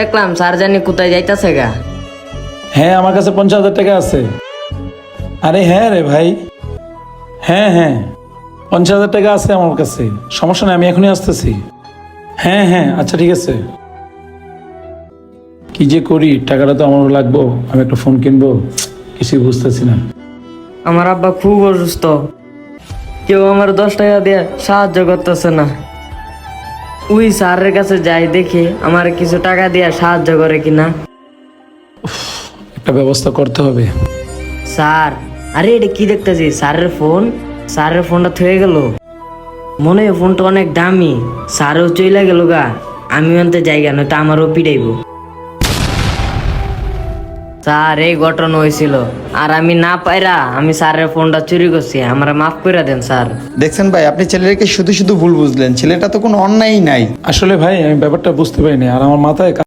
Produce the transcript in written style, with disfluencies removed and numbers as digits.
দেখলাম স্যার জানি কোথায় যাইতাছে গা। হ্যাঁ আমার কাছে 50,000 টাকা আছে। আরে হ্যাঁ রে ভাই, হ্যাঁ হ্যাঁ 50,000 টাকা আছে আমার কাছে, সমস্যা নেই, আমি এখনই আসতেছি। হ্যাঁ হ্যাঁ আচ্ছা ঠিক আছে। কি যে করি, টাকাটা তো আমারও লাগবো, আমি একটা ফোন কিনবো, কিছুই বুঝতেছি না। আমার আব্বা খুব অসুস্থ, কেউ আমার 10 টাকা দিয়ে সাহায্য করতেছে না। ওই স্যারের কাছে যাই দেখি আমার কিছু টাকা দিয়ে সাহায্য করে কিনা। একটা ব্যবস্থা করতে হবে। স্যার, আরে এটা কি দেখতেছি? স্যারের ফোন, স্যারের ফোনটা থয়ে গেল। মনে হয় ফোনটা অনেক দামি, স্যারও চইলা গেল গা। আমি আনতে জায়গা নয়তো আমারও পিড়াইব। স্যার এই ঘটনা হয়েছিল, আর আমি না পাইরা আমি স্যারের ফোনটা চুরি করছি, আমরা মাফ করে দেন স্যার। দেখছেন ভাই, আপনি ছেলেকে শুধু শুধু ভুল বুঝলেন, ছেলেটা তো কোনো অন্যায়ই নাই। আসলে ভাই আমি ব্যাপারটা বুঝতে পারিনি, আর আমার মাথায়